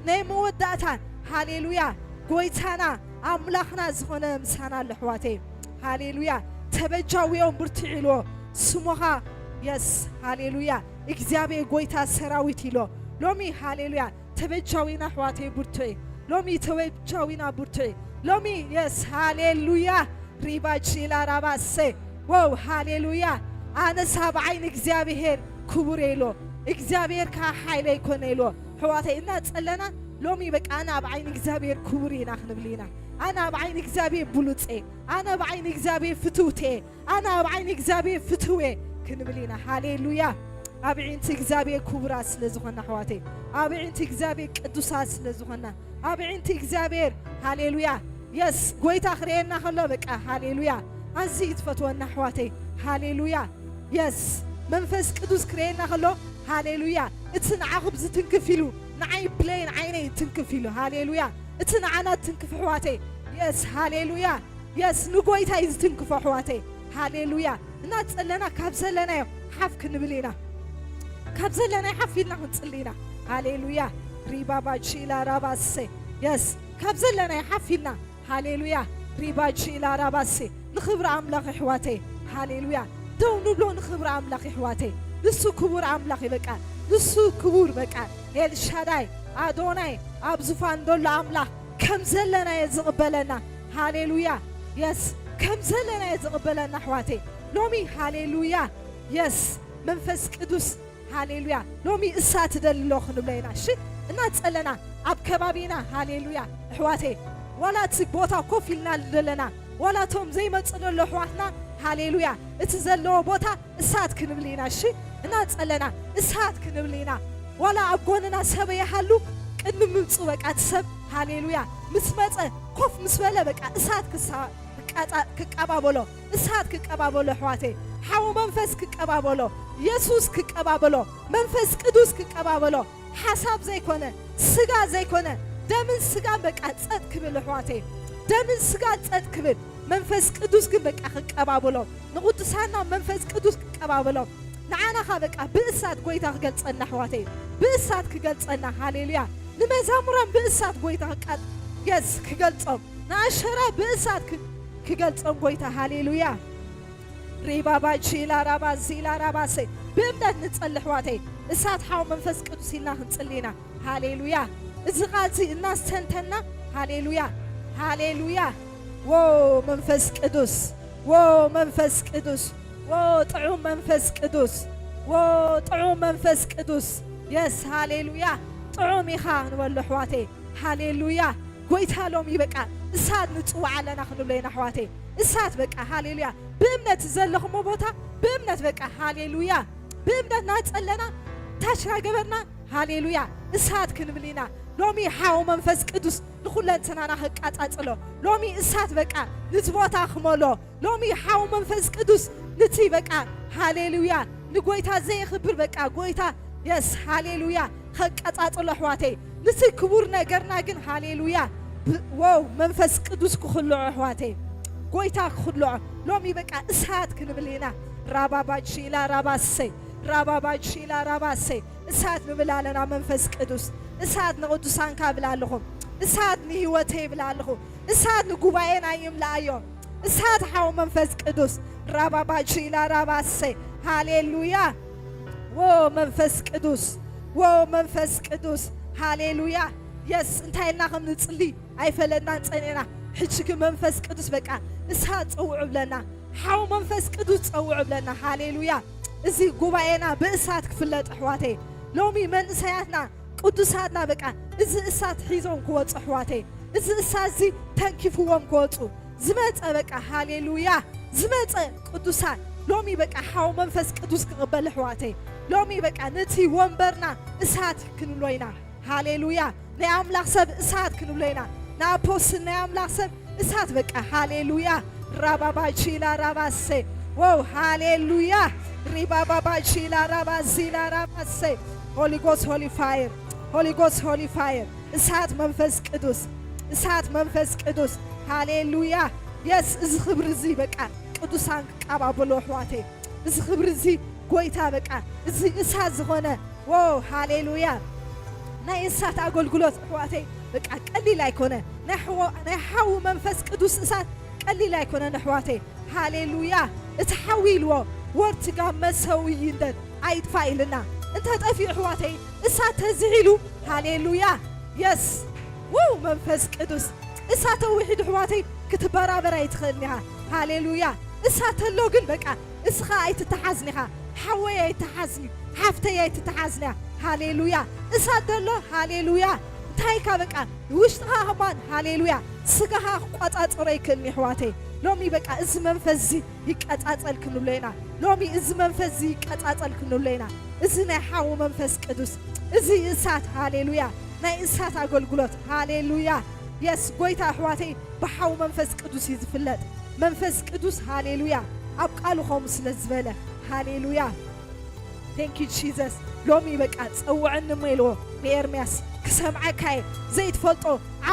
موداتان هاليلويا قويتانا أملاخنا زخنا مسانا لحواتي هاليلويا تبجاويهم برتعلو سموها يس هاليلويا إكزابي قويتا سراويتيلو لومي هاليلويا تبجاوينا حواتي برتعي لومي تبجاوينا برتعي لومي يس هاليلويا ريباجي لا راباسي واو هاليلويا أنا سابعين إكزابيهر كبريلو إكزابير كحيلة يكونيلو حواتي إنها تسألنا لومي بك أنا بعين إكزابير كبرينا خنبلينا أنا بعين إكزابير بلوتي أنا بعين إكزابير فتوتي أنا بعين إكزابير فتوي كنبلينا هاليلويا أبعين إكزابير كبراس لزخنا حواتي أبعين إكزابير قدوساس لزخنا أبعين إكزابير هاليلويا يس قويت آخرين خلو بك هاليلويا أزيد فتونا حواتي هاليلويا يس منفس قدوس كرينا خلو هاليلويا اتن عقب زتنكفيلو نعي بلين عيني تنكفيلو هاليلويا اتن عنا تنكف حواتي يس هاليلويا يس نقويتا يز تنكف حواتي هاليلويا ناتسألنا كابزلنا حفك نبلينا كابزلنا حفينا هنتسلينا هاليلويا ريبا باجيلا راباسي يس كابزلنا حفينا هاليلويا ريبا جيلا راباسي نخبر عملاق حواتي هاليلويا دون نبلو نخبر عملاق حواتي نسو كبور عملاق بكا نسو كبور بكا هيل شاداي أدوناي أبزفان دول عملاق كم زلنا يزقبلنا هاليلويا يس كم زلنا يزقبلنا حواتي لومي هاليلويا يس منفس قدوس هاليلويا لومي إسات دللو خنبلينا شي ناتسألنا أب كبابينا هاليلويا حواتي ولا تبوتا كوفيلنا لنا ولا توم زي ما تصلوا حواتنا هاليلويا اتزلوا بوتا إسات كنبلينا شي ناتسألنا إسات كنبلينا ولا أبقوننا سبا يحلو كن ممصو بك أتسب هاليلويا مسمت كوف مسبلا بك إسات كقبابولو إسات كقبابولو حواتي حاو منفس كقبابولو يسوس كقبابولو منفس قدوس كقبابولو حساب زي كونه سغا زي كونه دمن سغا بك أتصد كبل حواتي دمن سغا أتصد كبل منفس قدوس بك كقبابولو نقدسانا منفس قدوس كقبابولو نعانا خابك بإسات قويتا كقلصنا حواتي بإسات كقلصنا هاليلويا نمزامران بإسات قويتا يس كقلصم ناشرا بإسات كقلصم قويتا هاليلويا ريبا باجيلا رابا زيلا راباسي بإمداد نتصلي حواتي إسات حاو منفس قدوس لنا نتصلينا هاليلويا إزغالتي الناس تنتنا هاليلويا هاليلويا واو منفس قدوس واو منفس قدوس واو طعوم منفس قدوس واو طعوم منفس قدوس يس هاليلويا طعوم يخان ولو حواتي هاليلويا قويتها لهم يبقى إسات نتوى علينا خنبلينا حواتي إسات بقى هاليلويا بإمنة زلهم مبوتا بإمنة بقى هاليلويا بإمنة ناتسألنا تاشرا قبرنا هاليلويا إسات كنبلينا لومي حاو منفس قدوس نخلن تنانا حق أتأتلو لومي إسات بقى نتبوتا خمولو لومي حاو منفس قدوس نتي بقى هاليلويا نقويتا زي خبر بقى قويتا يس هاليلويا حق أتأتلو حواتي نتي كبورنا قرناقن هاليلويا واو منفس قدوس كخلو حواتي قويتا كخلو لومي بقى إسات كنبلينا رابا باجيلا راباسي رابا باجيلا راباسي إسات نبلالنا منفس قدوس إسات نقدسان كابلالهم إسات نهوتي بلالهم إسات نقوباينا يملايو إسات حاو منفس قدوس رابا باجيلا راباسي هاليلويا واو منفس قدوس واو منفس قدوس هاليلويا يس انتايلنا خم نتصلي أي فلنا نتصنينا حجك منفس قدوس بقى إسات أوعب لنا حاو منفس قدوس أوعب لنا هاليلويا إزي قوباينا بإسات كفلت أحواتي لومي من إسياتنا قدوساتنا بقى إزي إسات حيزون كوات أحواتي إزي إسات زي تنكفوهم كواتو زمت بقى هاليلويا زمت قدوسات لومي بقى حاو منفس قدوس قبل أحواتي لومي بقى نتي ومبرنا إسات كنولينا هاليلويا نعم لحسب إسات كنولينا نابوس نعم لحسب إسات بقى هاليلويا رابا باجيلا راباسي واو هاليلويا ريبا باجيلا رابازيلا راباسي Holy Ghost Holy Fire Holy Ghost Holy Fire إسات منفس قدوس إسات منفس قدوس هاليلويا يس إز خبر زي بقى قدوسان كقبابلو حواتي إز خبر زي قويتا بقى إز إسات زغنة واو هاليلويا ናይ እሳት ኣገልግሎት ኣሕዋተይ በቃ ቀሊል ኣይኮነ ናይ ሓዊ መንፈስ ቅዱስ እሳት ቀሊል ኣይኮነ ኣሕዋተይ ሃሌሉያ እቲ ሓዊ ኢልዎ ወርትጋ መሰውይ እንደን ኣይጥፋ ኢልና እንተ ጠፊኡ ኣሕዋተይ እሳት ተዝዒሉ ሃሌሉያ የስ ወው መንፈስ ቅዱስ እሳት ውሒድ ኣሕዋተይ ክትበራበራ ይትኽእልኒኻ ሃሌሉያ እሳት ኣሎ ግን በቃ እስኻ ኣይትተሓዝኒኻ ሓወይ ኣይትሓዝኒ ሓፍተይ ኣይትተሓዝኒያ ሃሌሉያ እሳት ደሎ ሃሌሉያ እንታይካ በቃ ውሽጥኻ ኸማን ሃሌሉያ ስጋኻ ክቋፃፅሮ ይክእልኒ ኣሕዋተይ ሎሚ በቃ እዚ መንፈስ እዚ ይቀፃፀል ክንብሎ ኢና ሎሚ እዚ መንፈስ እዚ ይቀፃፀል ክንብሎ ኢና እዚ ናይ ሓዊ መንፈስ ቅዱስ እዚ እሳት ሃሌሉያ ናይ እሳት ኣገልግሎት ሃሌሉያ የስ ጎይታ ኣሕዋተይ ብሓዊ መንፈስ ቅዱስ እዩ ዝፍለጥ መንፈስ ቅዱስ ሃሌሉያ ኣብ ቃሉ ከምኡ ስለ ዝበለ ሃሌሉያ ቴንክ ዩ ጂዘስ ሎሚ በቃ ፀውዕኒ እሞ ኢልዎ ንኤርምያስ ክሰምዓካ እየ ዘይትፈልጦ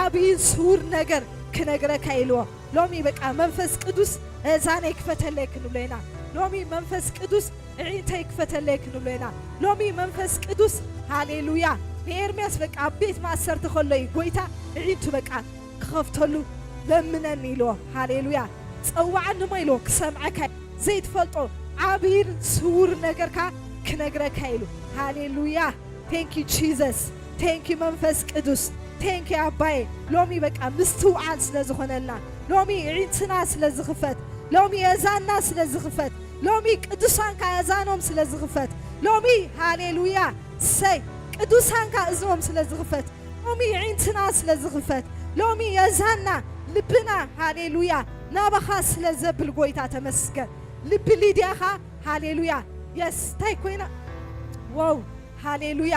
ዓብይን ስውር ነገር ክነግረካ ኢልዎ ሎሚ በቃ መንፈስ ቅዱስ እዛነይ ክፈተለይ ክንብሎ ኢና ሎሚ መንፈስ ቅዱስ ዕንተይ ክፈተለይ ክንብሎ ኢና ሎሚ መንፈስ ቅዱስ ሃሌሉያ ንኤርምያስ በቃ ኣብ ቤት ማእሰርቲ ከሎ እዩ ጎይታ ዕንቱ በቃ ክኸፍተሉ ለምነኒ ኢልዎ ሃሌሉያ ፀዋዕኒ እሞ ኢልዎ ክሰምዓካ ዘይትፈልጦ ዓብይን ስውር ነገርካ ክነግረካ ኢሉ ሃሌሉያ ቴንክ ዩ ጂዘስ ቴንክ ዩ መንፈስ ቅዱስ ቴንክ ዩ ኣባዬ ሎሚ በቃ ምስትውዓል ስለ ዝኾነልና ሎሚ ዕንትና ስለ ዝኽፈት ሎሚ የዛና ስለ ዝኽፈት ሎሚ ቅዱሳንካ የዛኖም ስለ ዝኽፈት ሎሚ ሃሌሉያ ሰይ ቅዱሳንካ እዝኖም ስለ ዝኽፈት ሎሚ ዕንትና ስለ ዝኽፈት ሎሚ የዛና ልብና ሃሌሉያ ናባኻ ስለ ዘብል ጎይታ ተመስገን ልቢ ሊድያኻ ሃሌሉያ የስ ታይ ኮይና ዋው ሃሌሉያ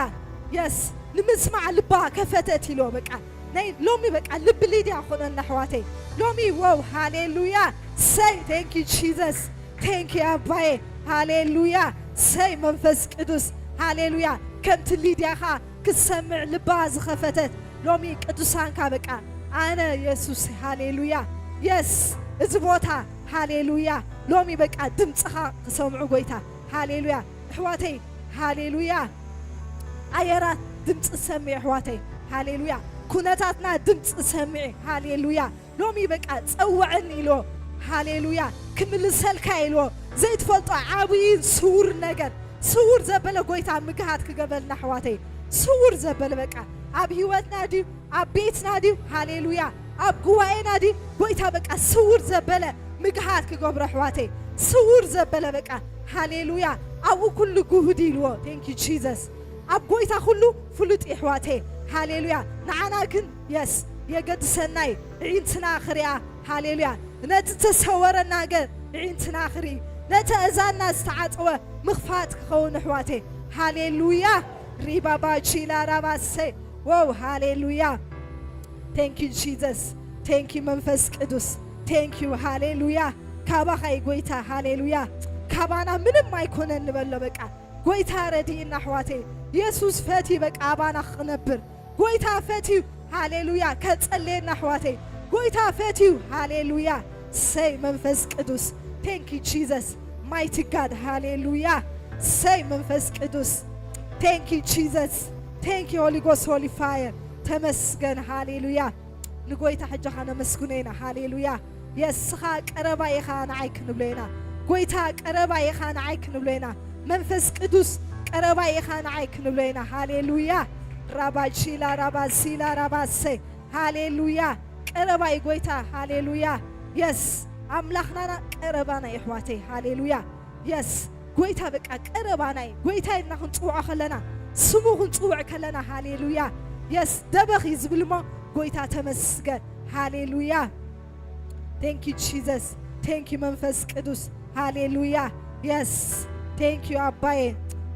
የስ ንምስማዕ ልባ ከፈተት ኢሎ በቃ ናይ ሎሚ በቃ ልብ ሊድያ ኾነና ኣሕዋተይ ሎሚ ዋው ሃሌሉያ ሰይ ቴንክ ዩ ጂዘስ ቴንክ ዩ ኣባዬ ሃሌሉያ ሰይ መንፈስ ቅዱስ ሃሌሉያ ከምቲ ሊድያኻ ክሰምዕ ልባ ዝኸፈተት ሎሚ ቅዱሳንካ በቃ ኣነ ኢየሱስ ሃሌሉያ የስ እዚ ቦታ ሃሌሉያ ሎሚ በቃ ድምፅኻ ክሰምዑ ጎይታ ሃሌሉያ ኣሕዋተይ ሃሌሉያ ኣየራት ድምፂ ሰሚዕ ኣሕዋተይ ሃሌሉያ ኩነታትና ድምፂ ሰሚዕ ሃሌሉያ ሎሚ በቃ ፀውዕኒ ኢልዎ ሃሌሉያ ክምልሰልካ ኢልዎ ዘይትፈልጦ ዓብይን ስውር ነገር ስውር ዘበለ ጎይታ ምግሃት ክገበልና ኣሕዋተይ ስውር ዘበለ በቃ ኣብ ህይወትና ድዩ ኣብ ቤትና ድዩ ሃሌሉያ ኣብ ጉባኤና ድዩ ጎይታ በቃ ስውር ዘበለ ምግሃት ክገብሮ ኣሕዋተይ ስውር ዘበለ በቃ ሃሌሉያ ኣብኡ ኩሉ ጉህድ ኢልዎ ቴንክ ዩ ጂዘስ ኣብ ጎይታ ኩሉ ፍሉጥ ኣሕዋተይ ሃሌሉያ ንዓና ግን የስ የገድሰናይ ዕንትና ክሪኣ ሃሌሉያ ነቲ ተሰወረ ነገር ዕንትና ክርኢ ነቲ እዛና ዝተዓፀወ ምኽፋት ክኸውን ኣሕዋተይ ሃሌሉያ ሪባባ ቺላ ራባሰ ዋው ሃሌሉያ ቴንክ ዩ ጂዘስ ቴንክ ዩ መንፈስ ቅዱስ ቴንክ ዩ ሃሌሉያ ካባኸይ ጎይታ ሃሌሉያ ካባና ምንም ኣይኮነን ንበሎ በቃ ጎይታ ረዲእና ኣሕዋተይ ኢየሱስ ፈቲ በቃ ኣባና ክነብር ጎይታ ፈትዩ ሃሌሉያ ከጸልየና ኣሕዋተይ ጎይታ ፈትዩ ሃሌሉያ ሰይ መንፈስ ቅዱስ ቴንክ ዩ ጂዘስ ማይቲ ጋድ ሃሌሉያ ሰይ መንፈስ ቅዱስ ቴንክ ዩ ጂዘስ ቴንክ ዩ ሆሊ ጎስት ሆሊ ፋየር ተመስገን ሃሌሉያ ንጎይታ ሕጃኻ ነመስግኖ ኢና ሃሌሉያ የስኻ ቀረባ ኢኻ ንዓይ ክንብሎ ኢና ጎይታ ቀረባ ኢኻ ንዓይ ክንብሎ ኢና መንፈስ ቅዱስ ቀረባ ኢኻ ንዓይ ክንብሎ ኢና ሃሌሉያ ራባቺላ ራባሲላ ራባሰ ሃሌሉያ ቀረባ ይ ጎይታ ሃሌሉያ የስ ኣምላኽናና ቀረባና ኣሕዋተይ ሃሌሉያ የስ ጎይታ በቃ ቀረባና ጎይታ ኢልና ክንፅውዖ ከለና ስሙ ክንፅውዕ ከለና ሃሌሉያ የስ ደበኺ ዝብል ሞ ጎይታ ተመስገን ሃሌሉያ ቴንክ ዩ ጂዘስ ቴንክ ዩ መንፈስ ቅዱስ ሃሌሉያ የስ ቴንክ ዩ ኣባዬ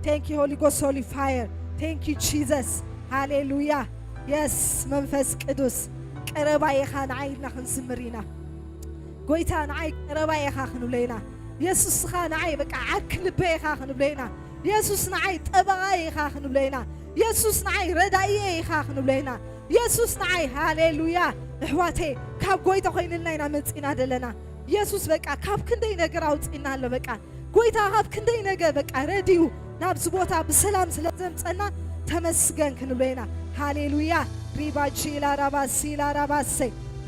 ቴንክ ዩ ሆሊ ጎስት ሆሊ ፋየር ቴንክ ዩ ጂዘስ ሃሌሉያ የስ መንፈስ ቅዱስ ቀረባ ኢኻ ንዓይ ኢልና ክንዝምር ኢና ጎይታ ንዓይ ቀረባ ኢኻ ክንብሎ ኢና ኢየሱስኻ ንዓይ በቃ ዓርኪ ልበይ ኢኻ ክንብሎ ኢና ኢየሱስ ንዓይ ጠበቓ ኢኻ ክንብሎ ኢና ኢየሱስ ንዓይ ረዳእየ ኢኻ ክንብሎ ኢና ኢየሱስ ንዓይ ሃሌሉያ ኣሕዋተይ ካብ ጎይታ ኮይንልና ኢና መፂና ዘለና ኢየሱስ በቃ ካብ ክንደይ ነገር ኣውፂና ኣሎ በቃ ጎይታ ካብ ክንደይ ነገር በቃ ረድዩ ናብዚ ቦታ ብሰላም ስለ ዘምፀና ተመስገን ክንብሎ ኢና ሃሌሉያ ሪባጂላ ራባሲላ ራባሴ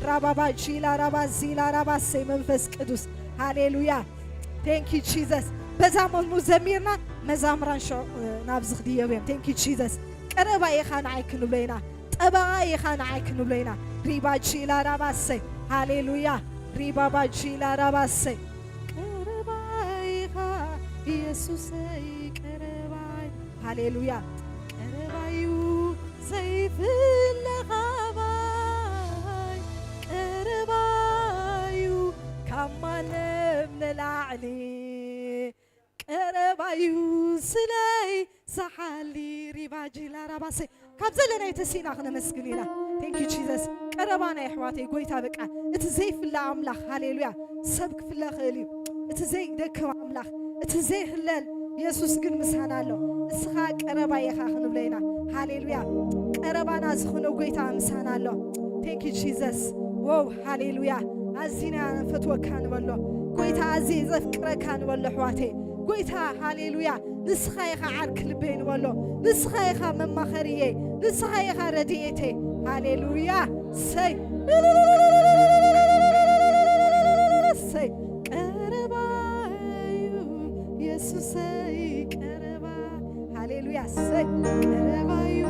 ራባባጂላ ራባዚላ ራባሴ መንፈስ ቅዱስ ሃሌሉያ ቴንክ ዩ ጂሰስ በዛ መዝሙር ዘሚርና መዛምራን ናብዝኽ ድየብዮም ቴንክ ዩ ጂሰስ ቀረባ ኢኻ ንዓይ ክንብለይና ጠበቓ ኢኻ ንዓይ ክንብለይና ሪባጂላ ራባሴ ሃሌሉያ ሪባባጂላ ራባሴ ቀረባ ኢኻ ኢየሱሰይ ቀረባይ ሃሌሉያ ቀረባዩ ዘይፍለኻባይ ቀረባዩ ካማለም ንላዕሊ ቀረባዩ ስለይ ሰሓሊ ሪባጂላ ራባሴ ካብ ዘለና የተሲና ክነመስግን ኢና ቴንክ ዩ ጂሰስ ቀረባና ኣሕዋተይ ጎይታ በቃ እቲ ዘይፍለ ኣምላኽ ሃሌሉያ ሰብ ክፍለ ክእል እዩ እቲ ዘይደክም ኣምላኽ እቲ ዘይህለል ኢየሱስ ግን ምሳና ኣሎ እስኻ ቀረባ ኢኻ ክንብለይና ሃሌሉያ ቀረባና ዝኾነ ጎይታ ምሳና ኣሎ ቴንክ ዩ ጂሰስ ዋው ሃሌሉያ ኣዚና ፈትወካ ንበሎ ጎይታ ኣዚ ዘፍቅረካ ንበሎ ኣሕዋተይ ጎይታ ሃሌሉያ ንስኻ ኢኻ ዓርክ ልበይ ንበሎ ንስኻ ኢኻ መማኸሪየ ንስኻ ኢኻ ረድኤቴ ሃሌሉያ ሰይ ሰይ ቀረባዩ ኢየሱሰይ ቀረባ ሃሌሉያ ሰይ ቀረባዩ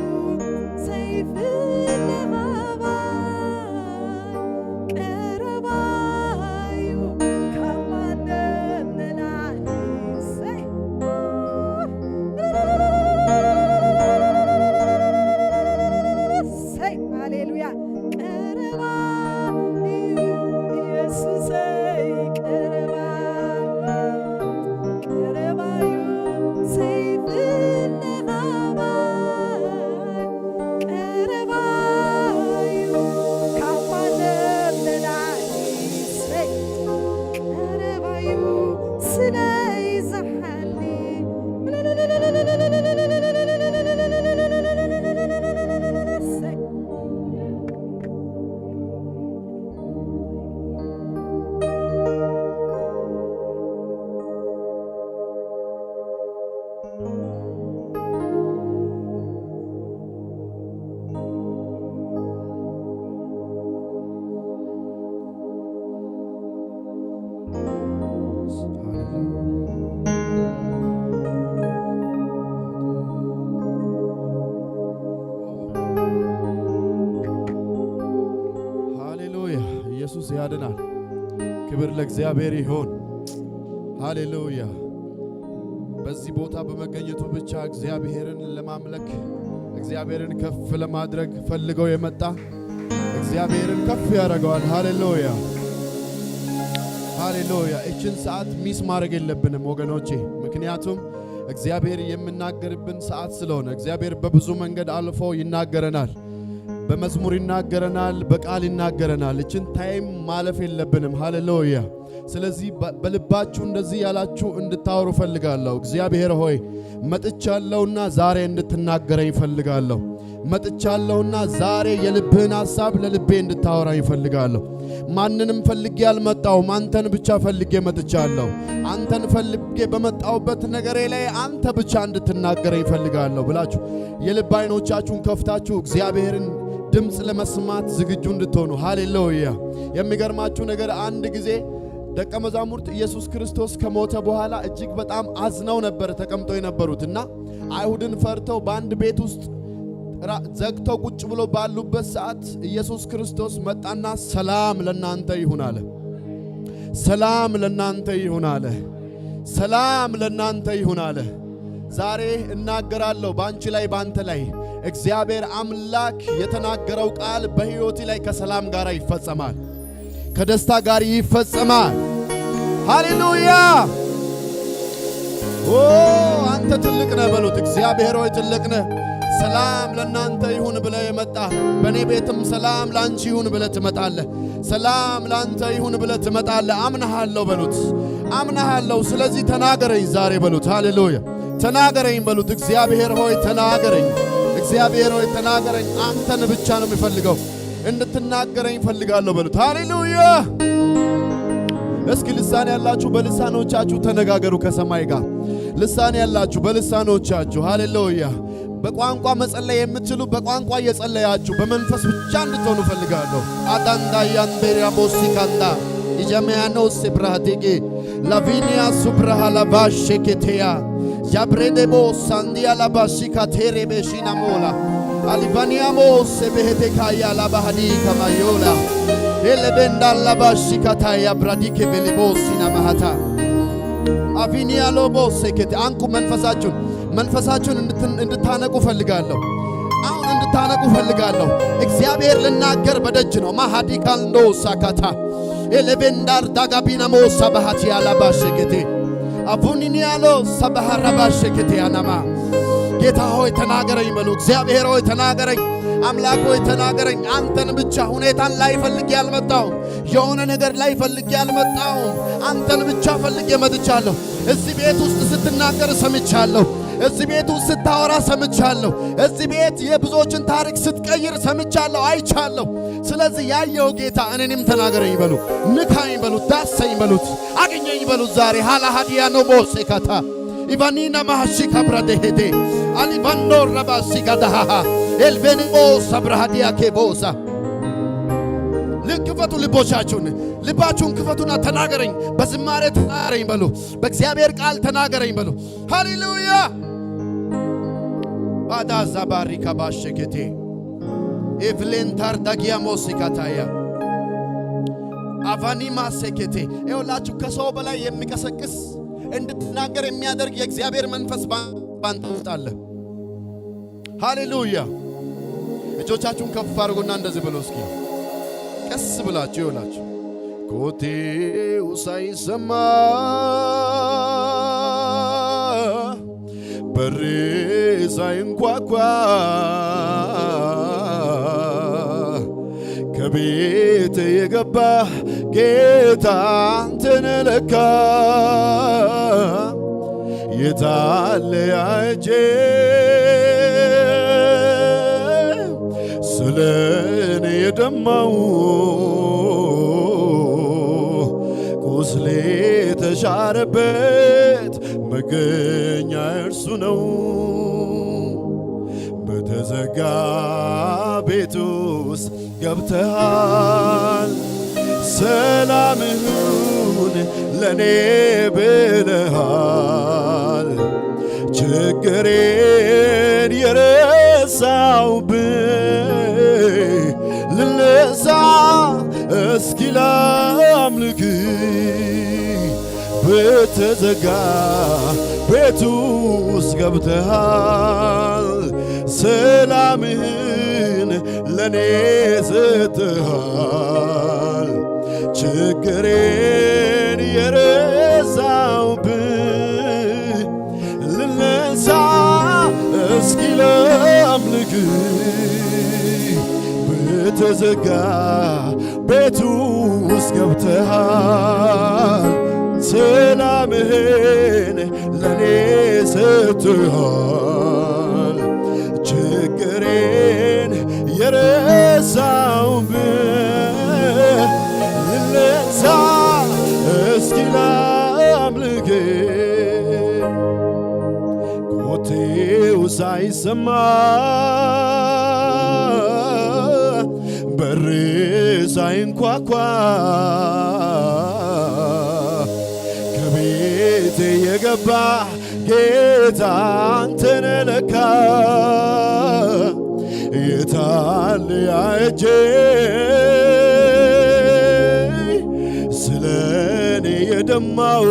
ዘይፍለኻባይ ቀረባዩ ካማንም ንላዕሊ ሰይ ሰይ ሃሌሉያ ቀረባዩ ኢየሱሰይ ቀረባ ቀረባዩ ዘይፍለኻባይ ቀረባዩ ካማንም ንላዕሊ ሰይ ቀረባዩ ስለይ ዝሓሊ ሰይ ሃሌሉያ ኢየሱስ ያድናል። ክብር ለእግዚአብሔር ይሁን። ሃሌሉያ በዚህ ቦታ በመገኘቱ ብቻ እግዚአብሔርን ለማምለክ እግዚአብሔርን ከፍ ለማድረግ ፈልገው የመጣ እግዚአብሔርን ከፍ ያደርገዋል። ሃሌሉያ ሃሌሉያ እችን ሰዓት ሚስ ማድረግ የለብንም ወገኖቼ፣ ምክንያቱም እግዚአብሔር የምናገርብን ሰዓት ስለሆነ እግዚአብሔር በብዙ መንገድ አልፎ ይናገረናል። በመዝሙር ይናገረናል፣ በቃል ይናገረናል። እችን ታይም ማለፍ የለብንም። ሃሌሉያ ስለዚህ በልባችሁ እንደዚህ ያላችሁ እንድታወሩ ፈልጋለሁ። እግዚአብሔር ሆይ መጥቻለሁና ዛሬ እንድትናገረኝ ፈልጋለሁ። መጥቻለሁና ዛሬ የልብህን ሐሳብ ለልቤ እንድታወራኝ ፈልጋለሁ። ማንንም ፈልጌ አልመጣሁም፣ አንተን ብቻ ፈልጌ መጥቻለሁ። አንተን ፈልጌ በመጣሁበት ነገሬ ላይ አንተ ብቻ እንድትናገረኝ ፈልጋለሁ ብላችሁ የልብ አይኖቻችሁን ከፍታችሁ እግዚአብሔርን ድምፅ ለመስማት ዝግጁ እንድትሆኑ። ሃሌሉያ የሚገርማችሁ ነገር አንድ ጊዜ ደቀ መዛሙርት ኢየሱስ ክርስቶስ ከሞተ በኋላ እጅግ በጣም አዝነው ነበር ተቀምጠው የነበሩትና አይሁድን ፈርተው በአንድ ቤት ውስጥ ዘግተው ቁጭ ብሎ ባሉበት ሰዓት ኢየሱስ ክርስቶስ መጣና ሰላም ለናንተ ይሁን አለ። ሰላም ለናንተ ይሁን አለ። ሰላም ለናንተ ይሁን አለ። ዛሬ እናገራለሁ ባንቺ ላይ ባንተ ላይ እግዚአብሔር አምላክ የተናገረው ቃል በሕይወቴ ላይ ከሰላም ጋር ይፈጸማል፣ ከደስታ ጋር ይፈጸማል። ሃሌሉያ ኦ አንተ ትልቅ ነህ በሉት። እግዚአብሔር ሆይ ትልቅ ነህ። ሰላም ለናንተ ይሁን ብለህ የመጣ በኔ ቤትም ሰላም ላንቺ ይሁን ብለህ ትመጣለህ። ሰላም ላንተ ይሁን ብለህ ትመጣለህ። አምናሃለሁ በሉት። አምናሃለሁ። ስለዚህ ተናገረኝ ዛሬ በሉት። ሃሌሉያ ተናገረኝ በሉት። እግዚአብሔር ሆይ ተናገረኝ። እግዚአብሔር ሆይ ተናገረኝ። አንተን ብቻ ነው የሚፈልገው፣ እንድትናገረኝ ፈልጋለሁ በሉት። ሃሌሉያ እስኪ ልሳን ያላችሁ በልሳኖቻችሁ ተነጋገሩ ከሰማይ ጋር። ልሳን ያላችሁ በልሳኖቻችሁ ሃሌሉያ በቋንቋ መጸለይ የምትችሉ በቋንቋ እየጸለያችሁ በመንፈስ ብቻ እንድትሆኑ ፈልጋለሁ። አዳንዳ ያንዴሪያ ቦሲካንዳ ኢጀሚያኖ ሲብራዲጌ ላቪኒያ ሱብራሃ ላባሽኬቴያ ያብሬዴቦ ሳንዲያ ላባሽካ ቴሬቤሺና ሞላ አሊባኒያሞ ሰበሄቴካያ ላባሃዲ ከማዮላ ኤሌቤንዳ ላባሽካታያ ብራዲኬ ቤሌቦሲና ማሃታ አቪኒያ ሎቦሴኬቴ አንቁ መንፈሳችሁን እንድታነቁ ፈልጋለሁ። አሁን እንድታነቁ ፈልጋለሁ። እግዚአብሔር ልናገር በደጅ ነው። ማሃዲካንዶ ሳካታ ኤሌቤንዳር ዳጋቢና ሞሳ ባህቲ ያላባሸኬቴ አቡኒኒያሎ ሰባሃራባሸኬቴ ያናማ ጌታ ሆይ ተናገረኝ በሉ። እግዚአብሔር ሆይ ተናገረኝ፣ አምላክ ሆይ ተናገረኝ። አንተን ብቻ ሁኔታን ላይ ፈልጌ አልመጣሁም። የሆነ ነገር ላይ ፈልጌ አልመጣሁም። አንተን ብቻ ፈልጌ መጥቻለሁ። እዚህ ቤት ውስጥ ስትናገር ሰምቻለሁ። እዚህ ቤት ውስጥ ስታወራ ሰምቻለሁ። እዚህ ቤት የብዙዎችን ታሪክ ስትቀይር ሰምቻለሁ፣ አይቻለሁ። ስለዚህ ያየው ጌታ እኔንም ተናገረኝ በሉ፣ ንካኝ በሉ፣ ዳሰኝ በሉት፣ አግኘኝ በሉት። ዛሬ ሃላሃዲያ ነው ቦሴካታ ኢቫኒና ማሐሺካ ብራደሄዴ አሊባንዶ ረባሲካ ዳሃሃ ኤልቬኒሞ ሰብራሃዲያ ኬቦሳ ልክፈቱ ልቦቻችሁን፣ ልባችሁን ክፈቱና ተናገረኝ፣ በዝማሬ ተናገረኝ በሉ፣ በእግዚአብሔር ቃል ተናገረኝ በሉ። ሃሌሉያ ባዳዛ ባሪካ ባሸኬቴ ኤቭሌንታር ዳጊያ ሞሲካታያ አቫኒማ ሴኬቴ ይኸውላችሁ ከሰው በላይ የሚቀሰቅስ እንድትናገር የሚያደርግ የእግዚአብሔር መንፈስ ባንተ ውስጥ አለ። ሃሌሉያ እጆቻችሁን ከፍ አድርጉና እንደዚህ ብሎ እስኪ ቀስ ብላችሁ ይውላችሁ ኮቴው ሳይሰማ በሬ ሳይንኳኳ ከቤት የገባ ጌታ አንተን ለካ የታለ ያጄ ስለኔ የደማው ቁስሌ ተሻረበት መገኛ እርሱ ነው። በተዘጋ ቤት ውስጥ ገብተሃል ሰላምህን ለኔ ብለሃል። ችግሬን የረሳውብህ ልነሳ እስኪ ላምልክ በተዘጋ ቤት ውስጥ ገብተሃል ሰላምህን ለኔ ሰጥተሃል። ችግሬን የረሳውብህ ልነሳ እስኪ ላምልክ በተዘጋ ቤት ውስጥ ገብተሃል ሰላምህን ለኔ ሰጥተሃል። ችግሬን የረሳውብህ ልነሳ እስኪ ላምልክ ኮቴው ሳይሰማ በር ሳይንኳኳ ከቤቴ የገባ ጌታ አንተን ለካ የታለ ያጄ ስለኔ የደማው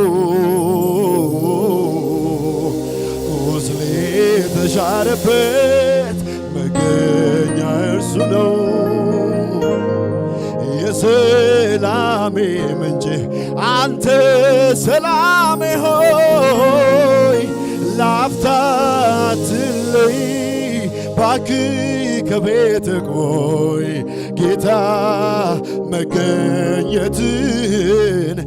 ቁስሌ ተሻረበት መገኛ እርሱ ነው። የሰላሜ ምንጭ አንተ ሰላሜ ሆይ ላፍታ አትለይ ባክህ ከቤት ቆይ ጌታ መገኘትን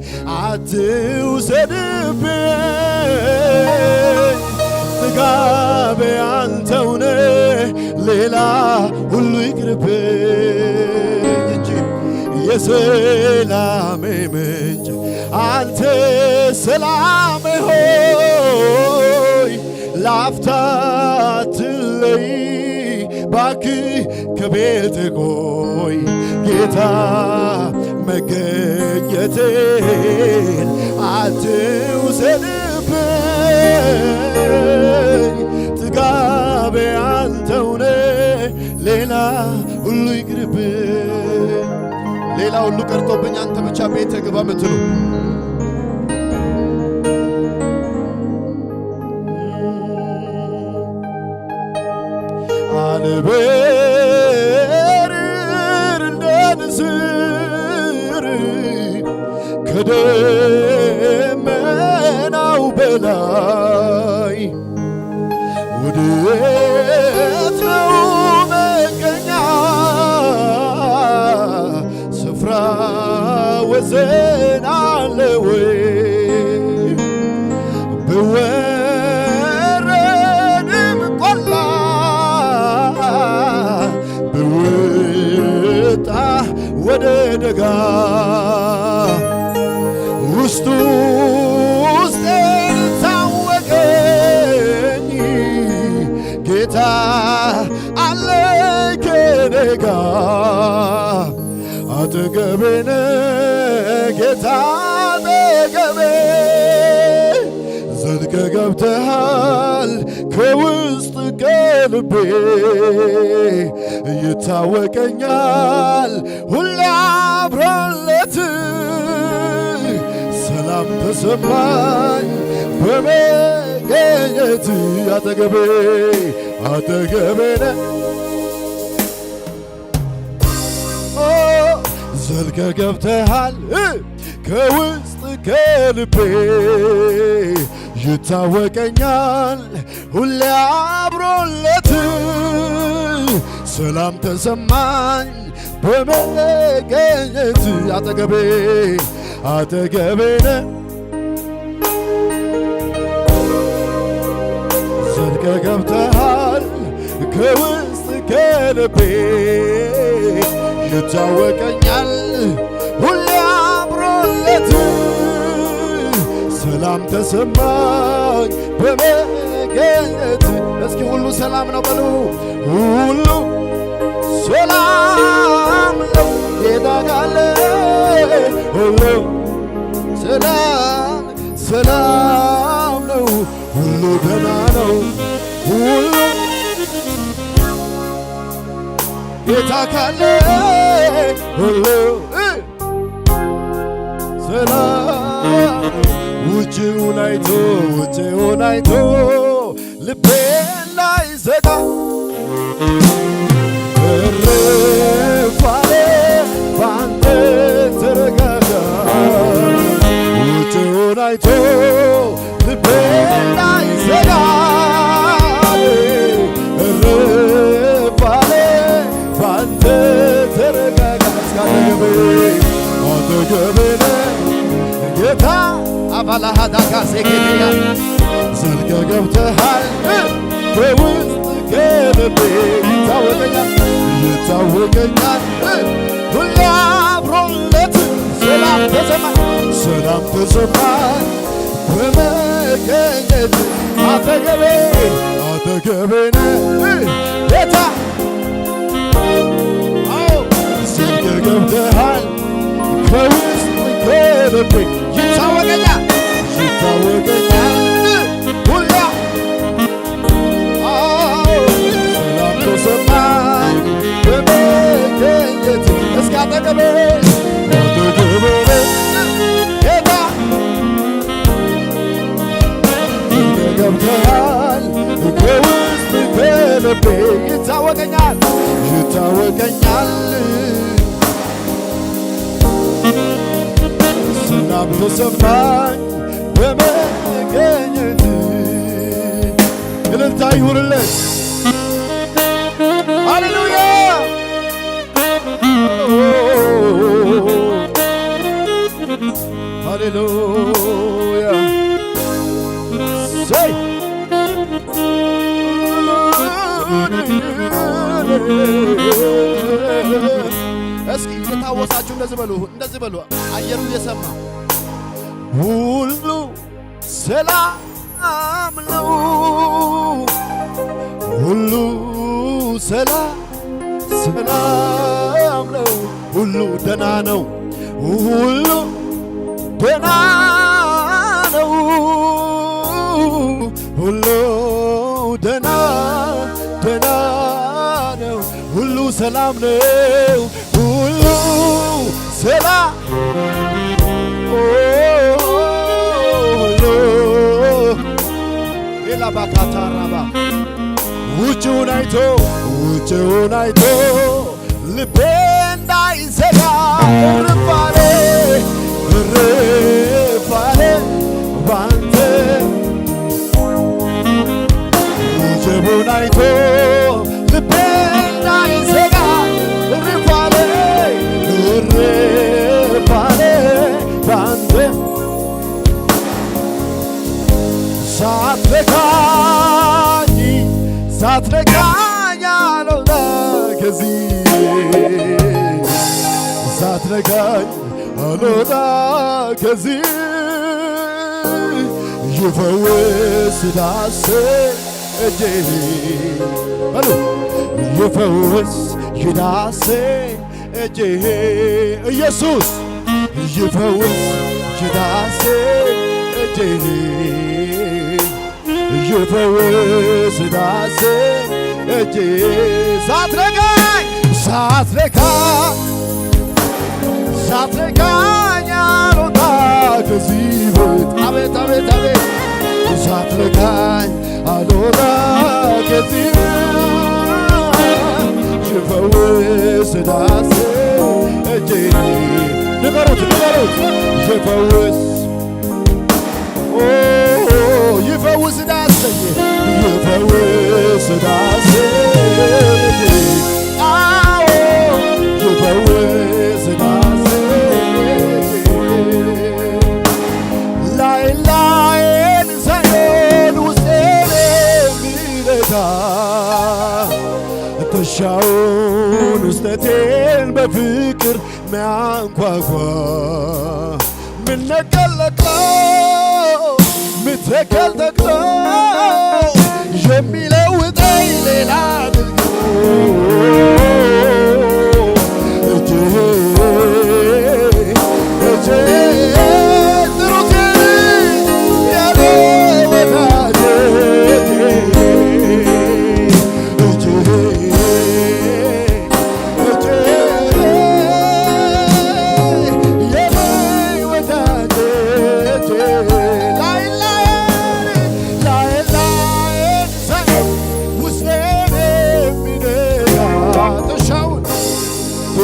አትውሰድብኝ። ጥጋቤ አንተውነ ሌላ ሁሉ ይቅርብኝ እንጂ የሰላሜ ምንጭ አንተ ሰላሜ ሆይ ላፍታ አትለይ ባክህ ከቤቴ ቆይ ጌታ መገኘቴን አትውሰድብኝ ጥጋቤ አንተውነ ሌላ ሁሉ ይቅርብኝ ሌላ ሁሉ ቀርቶብኝ አንተ ብቻ ቤቴ ግባ ምትሉ አልበርር እንደ ንስር ከደመናው በላይ ወዴት ነው መገኛ ስፍራ ወሰን አለ ወይ ብወረድም ቆላ ብወጣ ወደ ደጋ ውስጡ ውስጤን ታወቀኝ ጌታ አለ ከኔ ጋር አጠገቤ ነህ ጌታ አጠገቤ ዘልቀህ ገብተሃል ከውስጥ ከልቤ ይታወቀኛል ሁሌ አብሮነት ሰላም ተሰማኝ በመገኘት አጠገቤ አጠገቤ ነህ ዘልቀህ ገብተሃል ከውስጥ ከልቤ ይታወቀኛል ሁሌ አብሮነት ሰላም ተሰማኝ በመገኘት አጠገቤ አጠገቤ ነህ ዘልቀህ ገብተሃል ከውስጥ ከልቤ ይታወቀኛል ሁሌ አብሮነት ሰላም ተሰማኝ በመገኘት እስኪ ሁሉ ሰላም ነው በሉ ሁሉ ሰላም ነው ጌታ ጋለ ሁሉ ሰላም ሰላም ነው ሁሉ ደህና ነው ሁሉ ጌታ ካለ ሁሉ ሰላም ውጭውን አይቶ ልቤን ላይዘጋ እረፍ አለ ባንተ ተረጋጋ ውጭውን አይቶ ልቤን ላይዘጋ እረፍ አለ ባንተ ተረጋጋ እስካጠገቤ አጠገቤ ነህ ጌታ አባላሃዳካ ሴጌያ ዘልቀህ ገብተሃል ከውስጥ ከልቤ ይታወቀኛል ሁሌ አብሮነት ሰላም ተሰማኝ በመገኘት አጠገቤ ነህ ጌታ ዘልቀህ ገብተሃል ከውስጥ ከልቤ ይታወቀኛል ሁሌ ሰላም ተሰማኝ በመገኘት እስከ አጠገቤ ጌታ ገብተሃል ከውስጥ ከልቤ ይታወቀኛል ሰላም ተሰማኝ በመገኘት እልልታ ይሁንለት ሃሌሉያ ሃሌሉያ ሰይ እስኪ የታወሳችሁ እንደዚህ በሉ አየሩ እየሰማ ሁሉ ሰላም ነው ሁሉ ሰላም ሰላም ነው ሁሉ ደና ነው ሁሉ ደና ነው ሁሉ ደና ደና ነው ሁሉ ሰላም ነው ሁሉ ሰላም ኤላባካታራባ ውጭውን አይቶ ልቤ እንዳይዘጋ እርፋሌ ባንተ ውጭውን አይቶ ልቤ እንዳይዘጋ እርፋሌ ባንተ ሳትነካኝ አልወጣ ከዚህ ሳትነካኝ አልወጣ ከዚህ ይፈውስ ዳስህ እጄ በሉ ይፈውስ ይዳስህ እጄ ኢየሱስ ይፈውስ ይዳስህ እጄ ይፈውስ ዳስህ እጄ ሳትነካኝ አልወጣ ከዚህ ቤት አቤት አቤት አቤት ሳትነካኝ አልወጣ ከዚህ ይፈውስ ዳስህ እጄ ንገሩት ይፈውስ ዳስህ ይፈውስ ዳስህ አዎ ይፈውስ ላይን ሳይሆን ውስጤን የሚነካ ትሻውን ውስጠቴን በፍቅር ሚያንኳኳ ምትከል ተክሎ የሚለውጠኝ ሌላ አድርጎ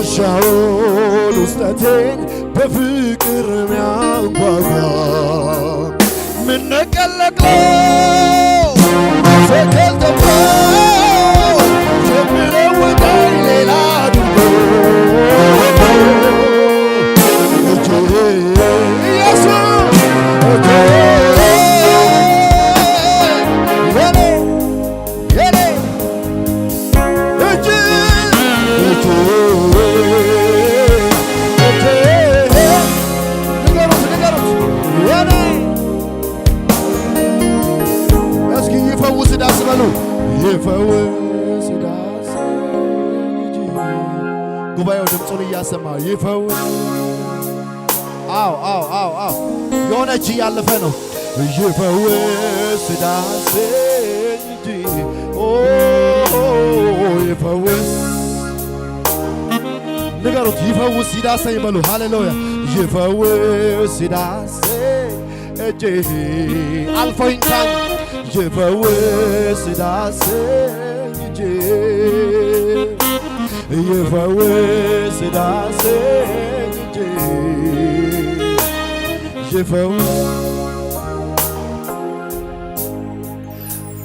ትሻውን ውስጠቴን በፍቅር ሚያንኳኳ ምነቀለቅለው ሰከል ተብሎ የሚለውጠኝ ሌላ አድርጎ ይፈውስ ዳስህ ጉባኤው ድምፁን እያሰማ ይፈውስ አዎ የሆነ እጅ እያለፈ ነው ይፈውስ ዳስህ እንጂ ይፈውስ ንገሩት ይፈውስ ይዳሰኝ በሉ ሃሌሉያ ይፈውስ ይዳሰኝ እጅ አልፎኝ ካን ይፈውስ ዳስህ እጄ ይፈውስ ዳስህ እጄ ይፈውስ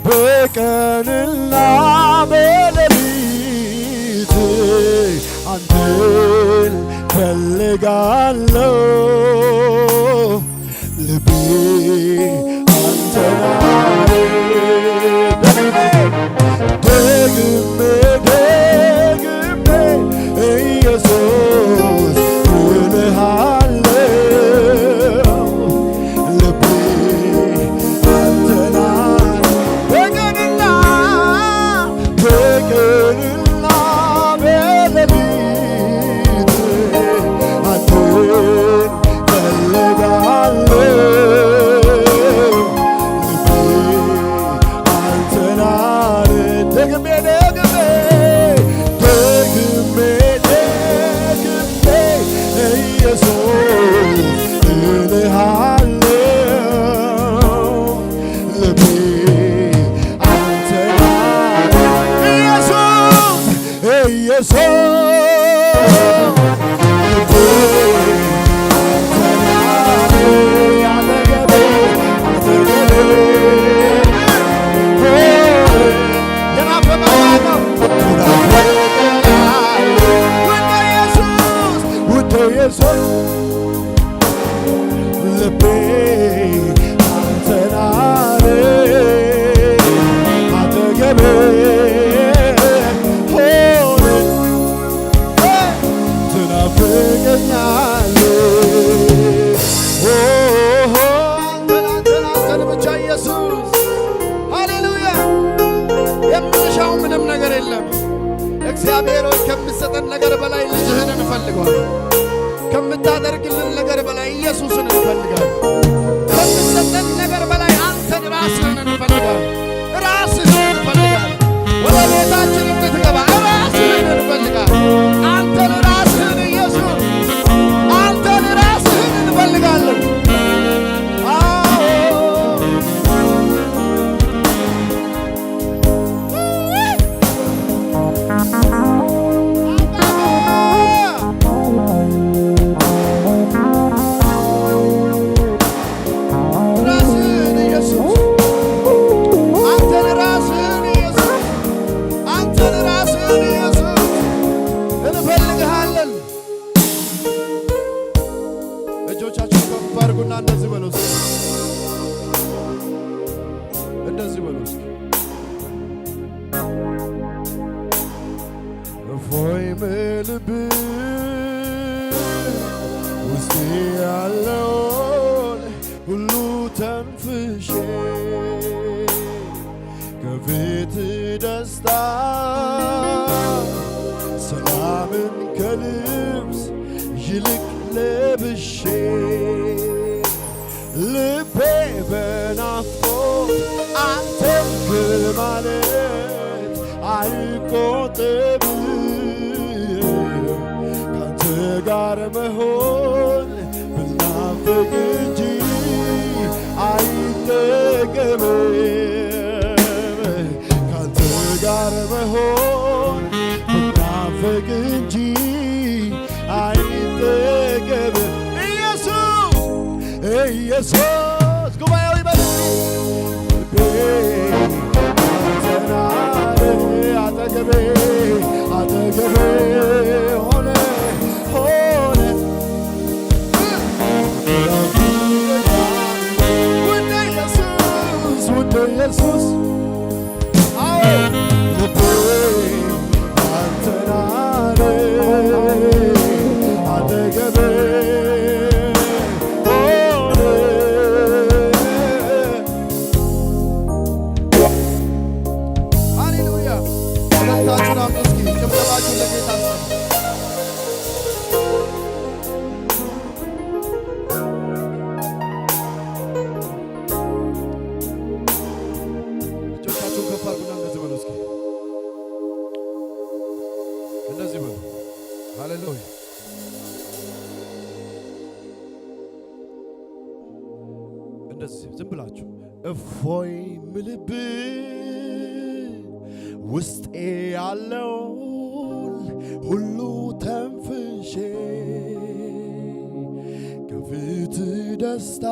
በቀንና በሌሊት አንተን ፈልጋለሁ ልቤ አንተን ደግሜ ኢየሱስ እልሃለሁ ልቤ አንተን እግዚአብሔር ሆይ ከምትሰጠን ነገር በላይ ልጅህን እንፈልገዋለን። ከምታደርግልን ነገር በላይ ኢየሱስን እንፈልጋለን። ከምትሰጠን ነገር በላይ አንተን ራስህን እንፈልጋለን። ራስህን እንፈልጋለን። ወደ ቤታችን እንድትገባ ራስህን እንፈልጋለን። አንተን ራስህን ኢየሱስ አንተን ራስህን እንፈልጋለን። እፎይ በልብ ውስጤ ያለውን ሁሉ ተንፍሼ ከፊት ደስታ ሰላምን ከልብስ ይልቅ ለብሼ ልቤ በናፍቆት አንተን ከማለት አይቆጠብም ካንተ ጋር መሆን ብናፍቅ እንጂ አይጠገብም ካንተ ጋር መሆን ብናፍቅ እንጂ አይጠገብም ኢየሱስ ጉባኤው ይበል አጠገቤ ሆነ ውድ ኢየሱስ ልቤ አንተን አለ አጠገቤ ሃሌሉያ እንደዚህ ዝም ብላችሁ እፎይ ምልብ ውስጤ ያለውን ሁሉ ተንፍሼ ከፊት ደስታ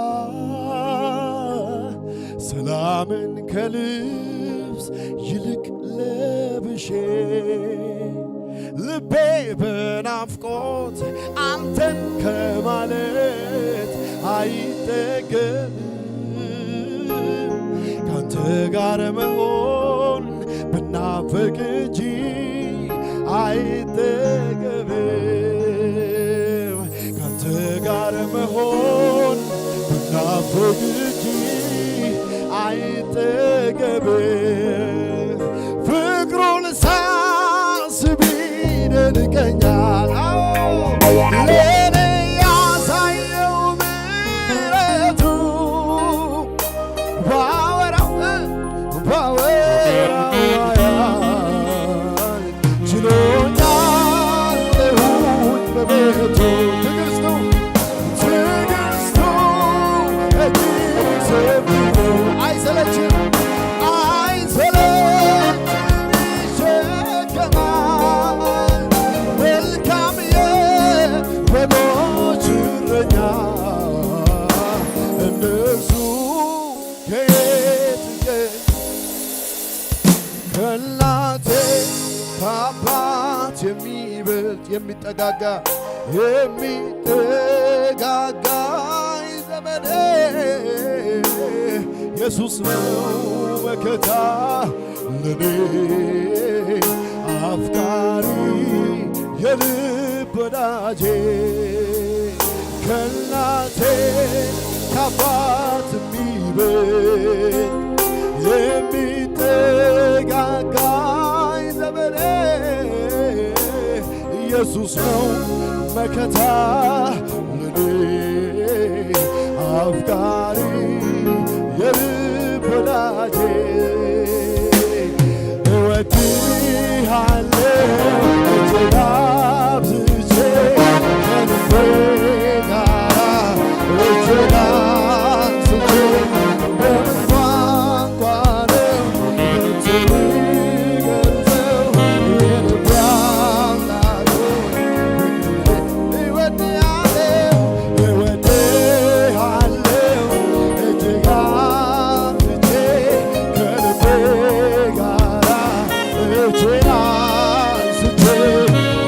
ሰላምን ከልብስ ይልቅ ለብሼ ልቤ በናፍቆት አንተን ከማለት አይጠገብም ካንተ ጋር መሆን ብናፍቅ እንጂ አይጠገብም ካንተ ጋር መሆን ብናፍቅ እንጂ አይጠገብም ፍቅሩን ሳስብ ይደንቀኛል ለኔ ያሳየው ምሕረቱ ባወራው ችሎኛል በቤቱ ትዕግስቱ እጅግ ሰፊ ነው አይሰለችም ይሸከማል መልካም የሚጠጋጋኝ ዘመኔ ኢየሱስ ነው መከታ ለኔ አፍቃሪ የልብ ወዳጄ ከእናቴ ከአባት የሚበልጥ የሚጠጋጋኝ ዘመኔ ኢየሱስ ነው መከታ ለኔ አፍቃሪ የልብ ወዳጄ እወድሃለሁ እጅግ አብዝቼ ከልቤ ጋራ እጅግ አንስቼ በምን ቋንቋ ነው የምትገልጸው የልቤ አምላክ እወድሃለሁ እጅግ አብዝቼ ከልቤ ጋራ እጅግ አንስቼ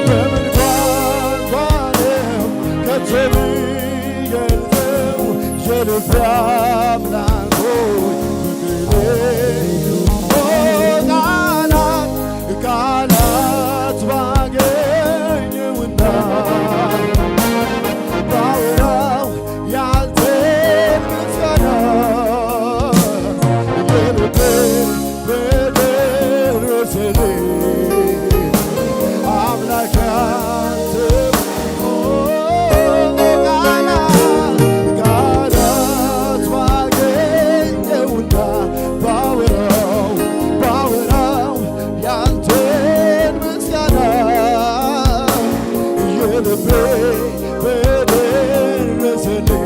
በምን ቋንቋ ነው ከቶ የምገልጸው የልቤ አምላክ ቃላት ባገኘውና ባወራው ያንተን ምስጋና የልቤ በደረሰልኝ አምላክ አንተ ቃላት ባገኘውና ባወራው ያንተን ምስጋና የልቤ በደረሰልኝ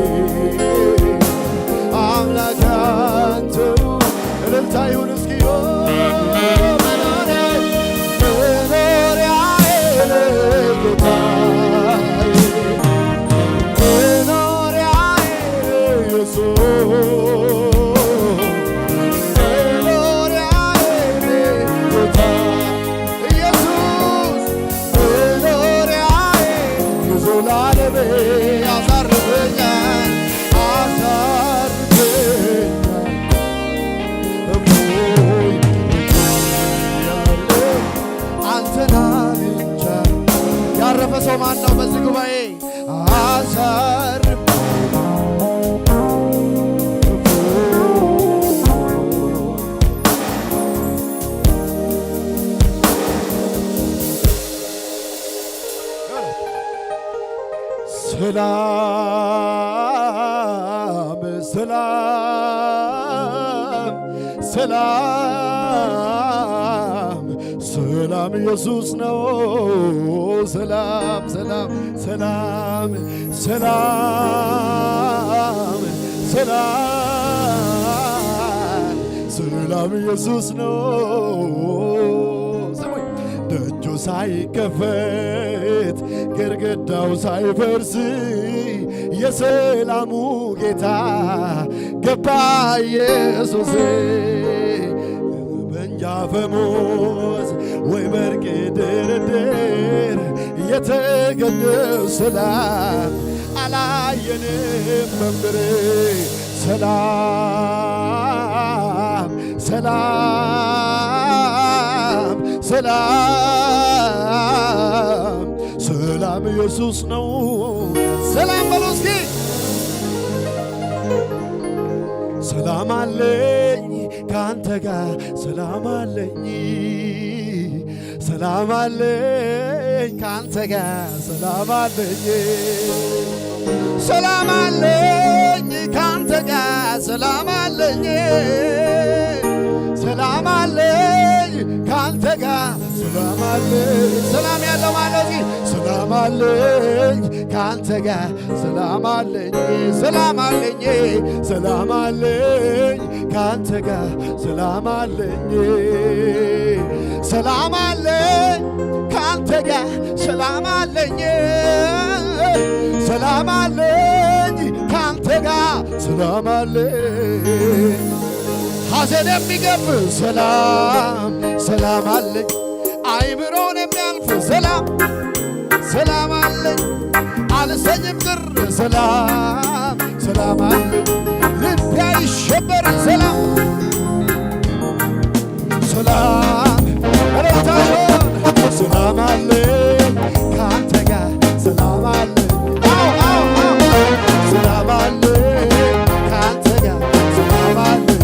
አምላክ አንተው እልልታ ይሁን እስኪ ያረፈ ሰው ማን ነው በዚህ ጉባኤ? አሳርፍ ሰላም ሰላም ሰላም ሰላም ኢየሱስ ነው ሰላም ሰላም ሰላም ሰላም ሰላም ሰላም ኢየሱስ ነው ደጁ ሳይከፈት ግድግዳው ሳይፈርስ የሰላሙ ጌታ ገባ ኢየሱስ በእንጃ ፈሙዝ ወይ በርቅ ድርድር የተገኘው ሰላም አላየንም መምሬ ሰላም ሰላም ሰላም ሰላም ኢየሱስ ነው ሰላም በሉ እስኪ ሰላም አለኝ ካንተ ጋር ሰላም አለኝ ሰላም አለኝ ካንተ ጋር ሰላም አለኝ ሰላም አለኝ ካንተ ጋር ሰላም አለኝ ሰላም አለኝ ካንተ ጋር ሰላም አለኝ ሰላም ያለው ማለት ሰላም አለኝ ካንተ ጋር ሰላም አለኝ ሰላም አለኝ ሰላም አለኝ ካንተ ጋር ሰላም አለኝ ሰላም አለኝ ካንተ ጋር ሰላም አለኝ ሰላም አለኝ ካንተ ጋር ሰላም አለኝ ሐዘን የሚገፍ ሰላም ሰላም አለኝ አይምሮን የሚያልፍ ሰላም ሰላም አለኝ አልሰኝም ቅር ሰላም ሰላም አለኝ ልቤ አይሸበርም ሰላም ሰላም ረታዮን ሰላም አለኝ ካንተ ጋር ሰላም አለኝ ሰላም አለኝ ካንተ ጋር ሰላም አለኝ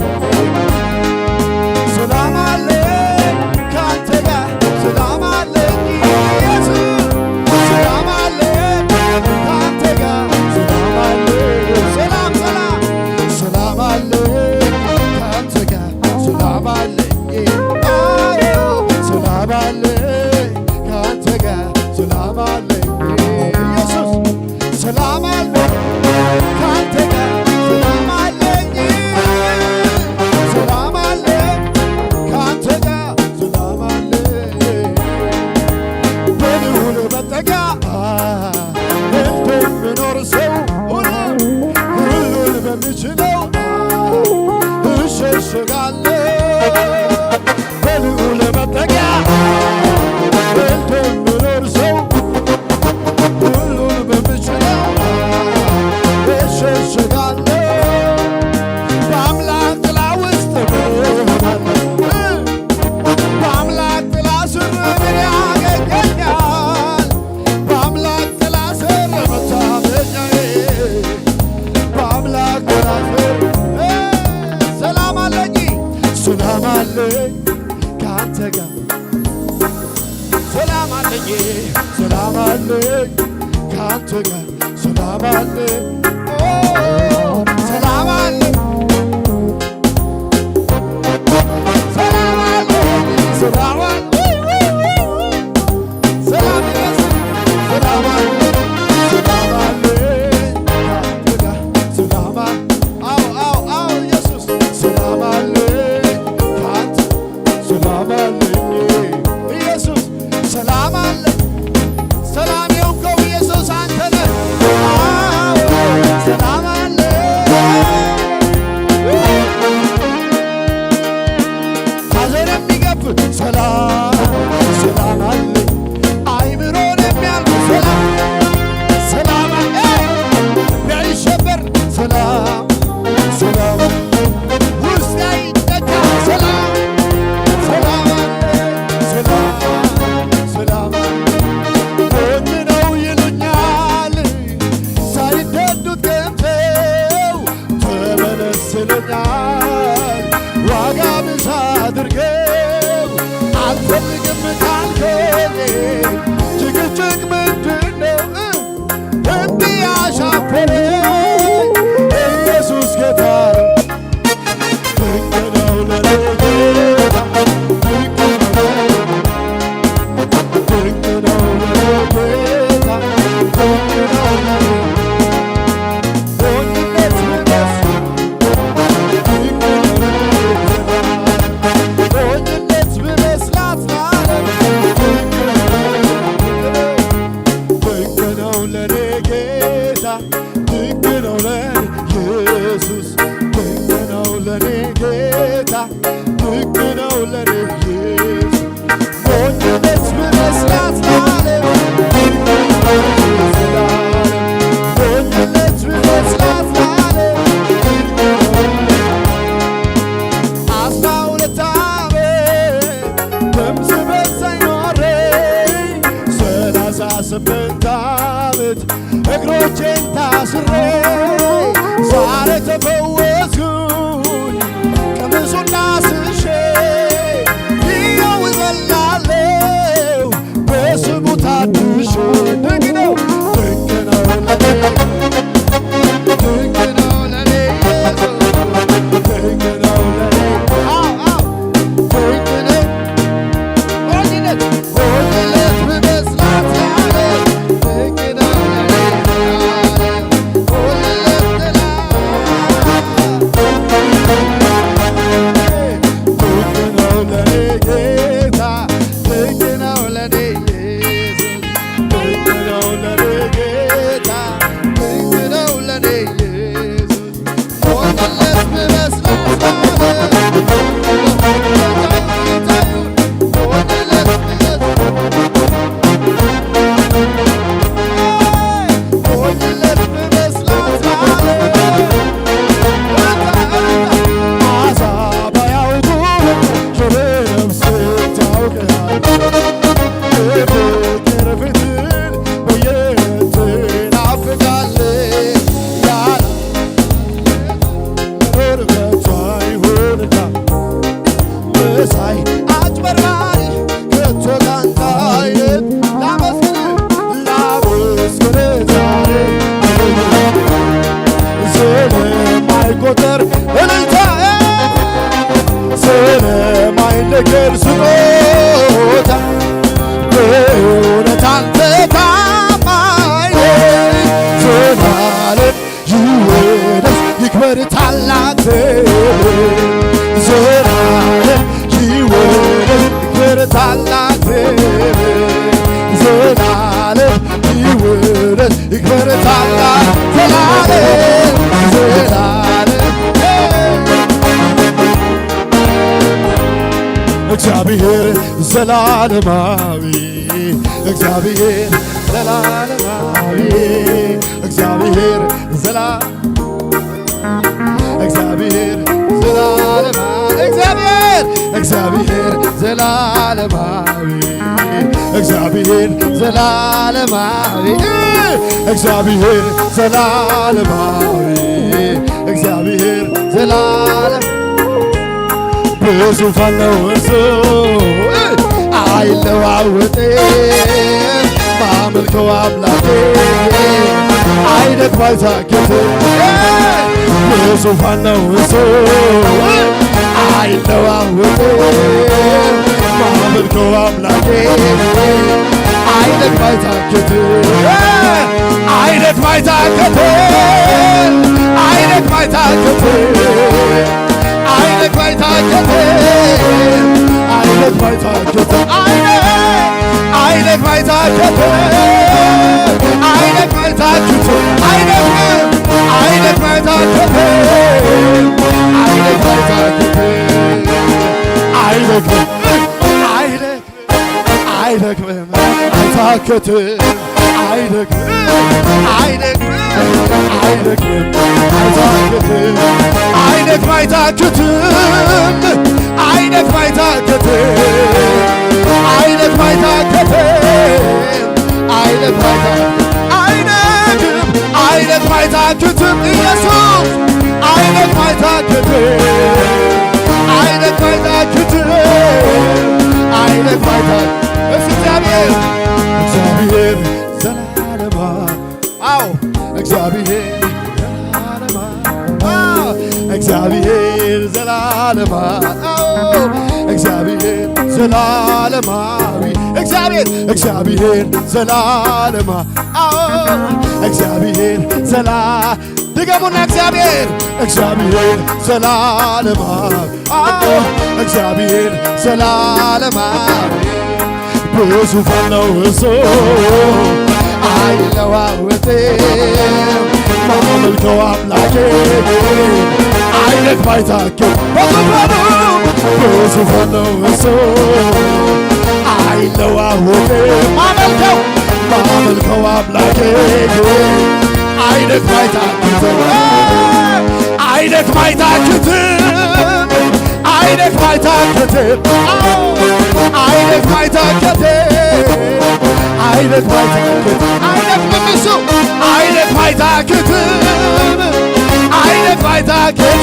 ሰላም አለኝ ካንተ ጋር ሰላም አለኝ ኢየሱስ ሰላም አለኝ ካንተ ጋር ሰላም አለኝ ሰላም ሰላም ሰላም አለኝ ካንተ ጋር ሰላም አለኝ ሰላም አለኝ ካንተ ጋር ሰላም አለኝ ኢየሱስ ሰላም አለኝ ካንተ ጋር ሰላም አለኝ ሰላም አለኝ ካንተ ጋር ሰላም አለኝ በልዑል መጠጊያ እንደምኖር ሰው ሁሉን በሚችለው እሸሸጋለሁ በልዑል መጠጊያ እንደምኖር ሰው ሁሉን በሚችለው እሸሸጋለሁ በአምላክ ጥላ ውስጥ እሆናለሁ በአምላክ ጥላ ስር ምን ያገኘኛል በአምላክ ጥላ ስር መታመኛዬ በአምላክ ጥላ ስር ሰላም አለኝ ሰላም አለኝ ካንተ ጋር ሰላም አለኝ ሰላም አለኝ ካንተ ጋር ሰላም አለኝ ሰላም አለኝ ሰላም አለኝ ሰላም አለኝ ሰላም ይመስል ሰላም አለኝ ሰላም አለኝ ካንተ ጋር ሰላም አዎ ኢየሱስ ሰላም አለኝ ካንተ ሰላም አለኝ ኢየሱስ ሰላም አለኝ ሰላም የሆንከው ኢየሱስ አንተ ነህ ሰላም አለኝ ሐዘን የሚገፍ ሰላም አለኝ አይምሮን የሚያልፍ ሰላም አለኝ ቢያይሸበር ሰላም ውስጥ አይጠጋ ሰላም አለኝ ሰላም ሞኝ ነው ይሉኛል ሳይደዱት ገምተው ተመለስለኛል ዋጋ ብዛ አድርገው አልፈልግም ካልከኝ ጭቅጭቅ ምንድነው እንዲህ ያሻፈረኝ ኢየሱስ ጌታ ድንቅ ነው ለኔ ጌታ ድንቅ ነው ድንቅ ነው ለኔ ጌታ ድንቅ ነው ለኔ ሞኝነት ብመስል ድንቅ ነው ሞኝነት ብመስላት ለዓለም ድንቅ ነው ለኔ ጌታ ድንቅ ነው ለኔ ኢየሱስ ድንቅ ነው ለኔ ጌታ ድንቅ ነው ለኔ ኢየሱስ ሞኝነት ብመስላት ለዓለም ሞኝነት ብመስላት ለዓለም 12 ዓመት ድምፅ በዛኝ ኖሬ 38 ዓመት እግሮቼን ታስሬ ዛሬ ተፈወስኩኝ ቀምሱና ስሼ ይኸው እበላለሁ በስሙ ታድሼ ድንቅ ነው ለኔ ድንቅ ነው ለኔ ኢየሱስ ድንቅ ነው ለኔ ድንቅ ነው ሞኝነት ብመስላት ለዓለም ድንቅ ነው ለኔ ድንቅ ነው ለኔ ጌታ ድንቅ ነው ለኔ ኢየሱስ ድንቅ ነው ለኔ ይወደስ ይክበር ታላቅ ዘላለም ዘላለም እግዚአብሔር ዘላለማዊ እግዚአብሔር ዘላለማዊ እግዚአብሔር እግዚአብሔር ዘላለማዊ እግዚአብሔር ዘላለማዊ እግዚአብሔር ዘላለማዊ እግዚአብሔር ዘላለም በዙፋን ነው እርሱ አይለዋወጥም ማመልከው አምላኬ አይደክም አይታክትም በዙፋን ነው እርሱ አይለዋወጥም ማመልከው አምላኬ አይደክም አይታክትም አይደክም አይታክትም አይደክም አይታክትም አይደክም አይታክትም አይደክም አይታክትም አይደክም አይታክትም አይደክም አይታክትም አይደክም አይታክትም አይደክም አይታክትም አይደክምም አይታክትም አይደክምም አይታክትም አይደክም አይታክትም አይደክም አይታክትም አይደክም አይታክትም አይደክም አይደክም አይታክትም ኢየሱስ አይደክም አይታክትም አይደክም አይታክትም አይደክም አይታክትም እግዚአብሔር ዘላለማ አዎ እግዚአብሔር እግዚአብሔር ዘላለማ እግዚአብሔር ዘላለማዊ እግዚአብሔር ዘላለማ እግዚአብሔር ድገሙና እግዚአብሔር ዘላለማ እግዚአብሔር ዘላለማዊ በዙፋን ነው እሱ አይለዋወጥም ማመልከው አምላኬ አይደክም አይታክትም በዙፋን ነው እሱ አይለዋወጥም ማመልከው አምላኬ አይደክም አይታክትም አይደክም አይታክትም አይደክም አይታክትም አይደክም አይታክትም አይደክም አይታክትም አይደክምም እሱ አይደክም አይታክትም አይደክም አይታክትም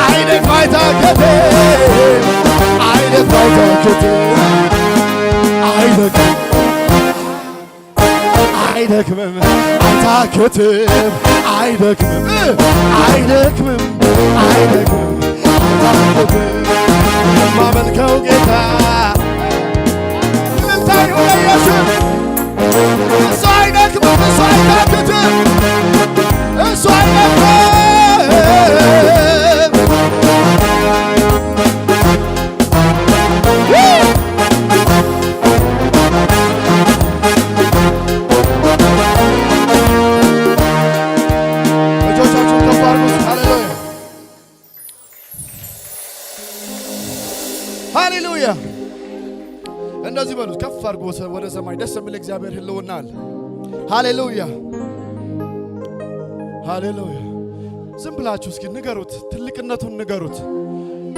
አይደክም አይታክትም አይደክም አይታክትም አይደክምም አይታክትም አይደክምም አይደክምም አይደክምም የማመልከው ጌታ ምንታዩ ለኢየሱስ እሱ አይደክምም እሱ አይታክትም እሱ አይደክምም ሃሌሉያ! እንደዚህ በሉት፣ ከፍ አድርጎ ወደ ሰማይ ደስ የሚል እግዚአብሔር ህልውና አለ። ሃሌሉያ ሃሌሉያ! ዝም ብላችሁ እስኪ ንገሩት፣ ትልቅነቱን ንገሩት።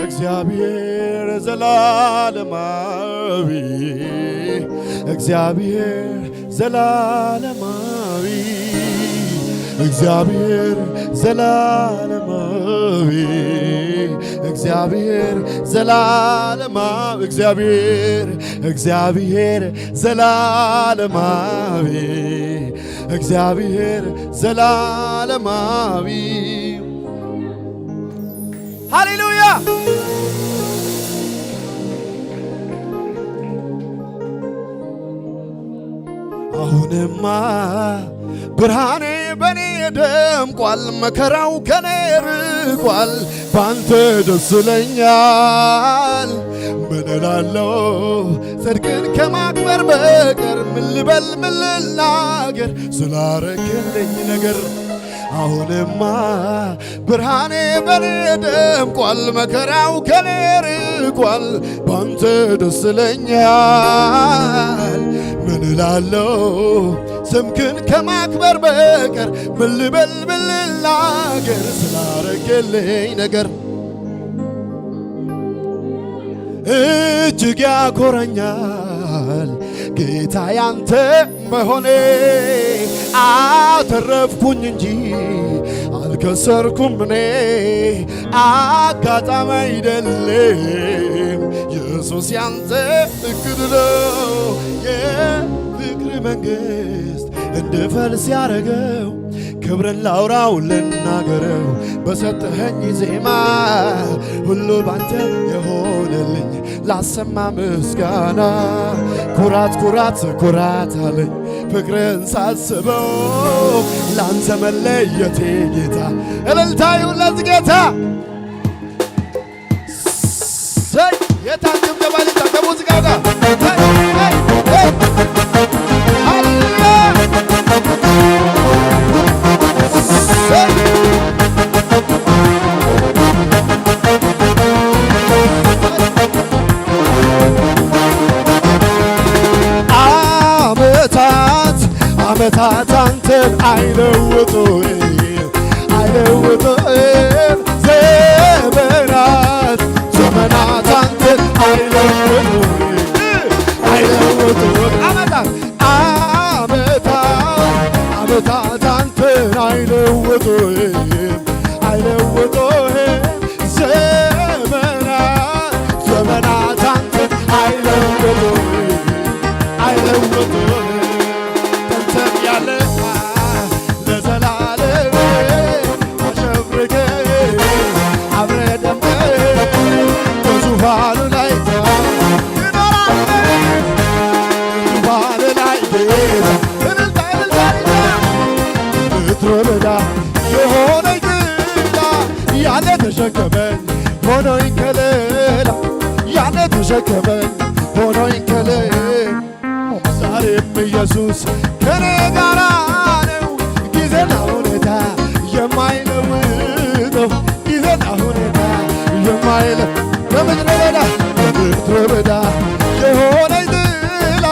እግዚአብሔር ዘላለማዊ እግዚአብሔር ዘላለማዊ እግዚአብሔር ዘላለማዊ እግዚአብሔር ዘላለማዊ እግዚአብሔር ዘላለማዊ እግዚአብሔር ዘላለማዊ ሃሌሉያ አሁንማ ብርሃኔ በኔ ደምቋል፣ መከራው ከኔ ርቋል፣ ባንተ ደስ ይለኛል። ምን እላለሁ ጽድቅን ከማክበር በቀር ምን ልበል ምን ልናገር ስላረክልኝ ነገር። አሁንማ ብርሃኔ በኔ ደምቋል፣ መከራው ከኔ ርቋል፣ ባንተ ደስ ይለኛል። ምን እላለሁ ስምክን ከማክበር በቀር ምን ልበል ምን ልናገር ስላረክልኝ ነገር። እጅግ ያኮረኛል ጌታ ያንተ መሆኔ፣ አተረፍኩኝ እንጂ አልከሰርኩም እኔ። አጋጣሚ አይደለም ኢየሱስ ያንተ እቅድ ነው። የፍቅር መንግሥት እንድፈልስ ያረገው ክብርን ላውራው ልናገረው። በሰጠኸኝ ዜማ ሁሉ ባንተ የሆነልኝ ላሰማ ምስጋና። ኩራት ኩራት ኩራት አለኝ ፍቅርን ሳስበው ላንተ መለየቴ ጌታ። እልልታ ይሁን ለዚህ ጌታ። ሰይ የታንጀብ ጀባሊታ ከሙዚቃው ጋር ዓመታት አንተን አይለውጡም አይለውጡም። ዘመናት ዘመናት አንተን አይለውጡም አይለውጡም። ዓመታት አንተን አይለውጡም አይለውጡም። ዘመናት ዘመናት አንተን አይለውጡም አይለውጡም። ለዘላለም አሸብርቀ አብረ ደምቀ በዙፋኑ ላይ ትኖራለህ። በዙፋኑ ላይ ጌታ ምድረ በዳ የሆነኝ ጥላ ያለ ተሸከመኝ ሆኖኝ ከለላ ያለ ተሸከመኝ ሆኖኝ ከለላ። ዛሬም ኢየሱስ ከኔ ጋራ ነው። ጊዜና ሁኔታ የማይለውጠው ጊዜና ሁኔታ የማይለውጠው በምድረ በዳ የሆነኝ ጥላ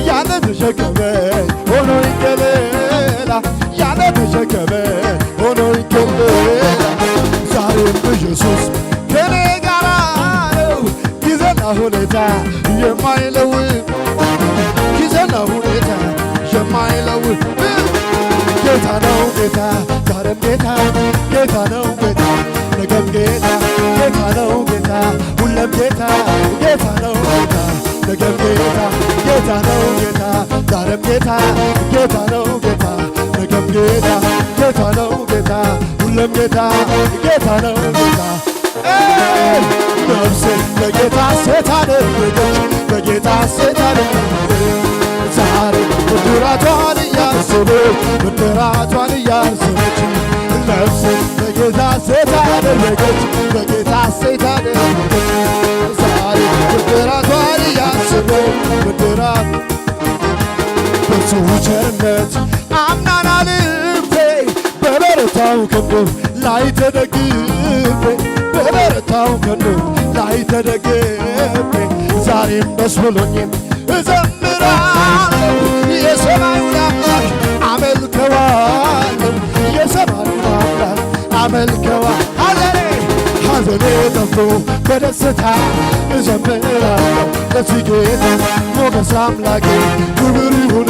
ያለ ተሸከመኝ ሆኖኝ ከለላ ያለ ተሸከመኝ ሆኖኝ ከለላ። ዛሬም ኢየሱስ ከኔ ጋራ ነው። ጊዜና ሁኔታ የማይለውጥ ጊዜና ሁኔታ የማይለውጥ ጌታ ነው ጌታ ዛሬም ጌታ ጌታ ነው ጌታ ነገም ጌታ ጌታ ነው ጌታ ሁሌም ጌታ ጌታ ነው ጌታ ነገም ጌታ ጌታ ነው ጌታ ዛሬም ጌታ ጌታ ነው ጌታ ነገም ጌታ ጌታ ነው ጌታ ሁሌም ጌታ ጌታ ነው ጌታ። ነፍሴ በጌታ ሴት አደረገች በጌታ ሴት አደረገች። ዛሬ ብድራቷን እያሰበች ብድራቷን እያሰበች ነፍሴ በጌታ ሴት አደረገች በጌታ ሴት አደረገች። ዛሬ ብድራቷን እያሰበች ብድራት በሱ ቸርነት አምናና ልቤ በበረታው ክንዱ ላይ ተደግፌ በበረታው ክንዱ ላይ ተደግፌ ዛሬም ደስ ብሎኝም እዘምራለሁ የሰማዩን አምላክ አመልከዋለሁ የሰማዩን አምላክ አመልከዋለሁ። ሐዘኔ ጠፍቶ በደስታ እዘምራለሁ ለዚህ ጌታ ሞገስ አምላኬ ክብር ይሁን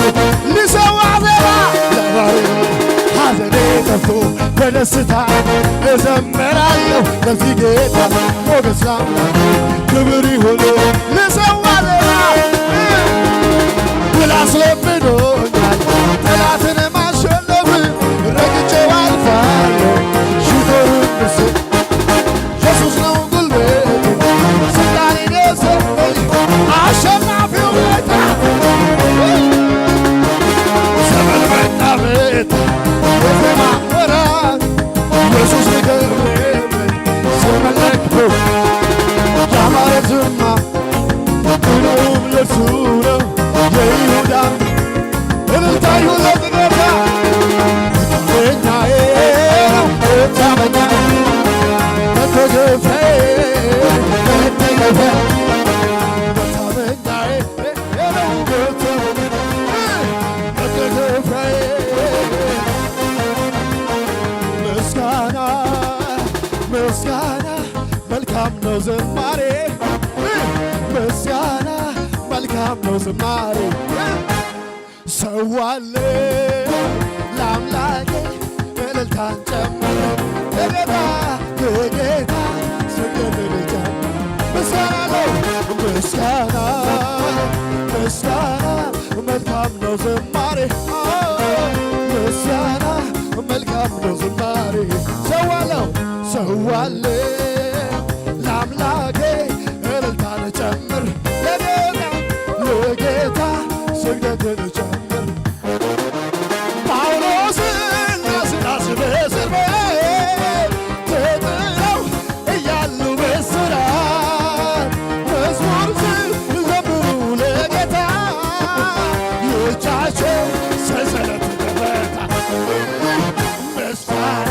ልሰዋ ዜማ ለባሪያው። ሐዘኔ ጠፍቶ በደስታ እዘምራለሁ ለዚህ ጌታ ሞገስ አምላኬ ክብር ይሁን ልሰዋ ዜማ ብላስለምዶኛል ጠላትን ማሸነፍ ረግጬው አልፋለሁ። ሽቶሩን ምስል ኢየሱስ ነው ጉልበቴ ስልጣኔን የሰጠኝ አሸናፊው ጌታ ጌታ የዜማ ወራት ኢየሱስ ንገረኝ ስመለክ ያማረ ዝማ ሁሉም ለእርሱ ነው የይሁዳ እልልታ ይሁን ለጌታ መታመኛዬ ነው መታመኛዬ መደገፊያዬ መደገፊያዬ ምስጋና መልካም ነው ዝማሬ ምስጋና መልካም ነው ዝማሬ ሰዋለ ለአምላኬ እልልታን ጨምር ለጌታ ለጌታ ስግደትን ጨምር ምስጋና ነው ምስጋና ምስጋና መልካም ነው ዝማሬ ምስጋና መልካም ነው ዝማሬ ሰዋለው ሰዋለ ለአምላኬ እልልታን ጨምር ለጌታ ለጌታ ስግደትን ጨምር ጳውሎስና ሲላስ በእስር ቤት ተጥለው እያሉ በእስራት መዝሙር ሲዘምሩ ለጌታ የእጃቸው ሰንሰለት ተፈታ ምስጋና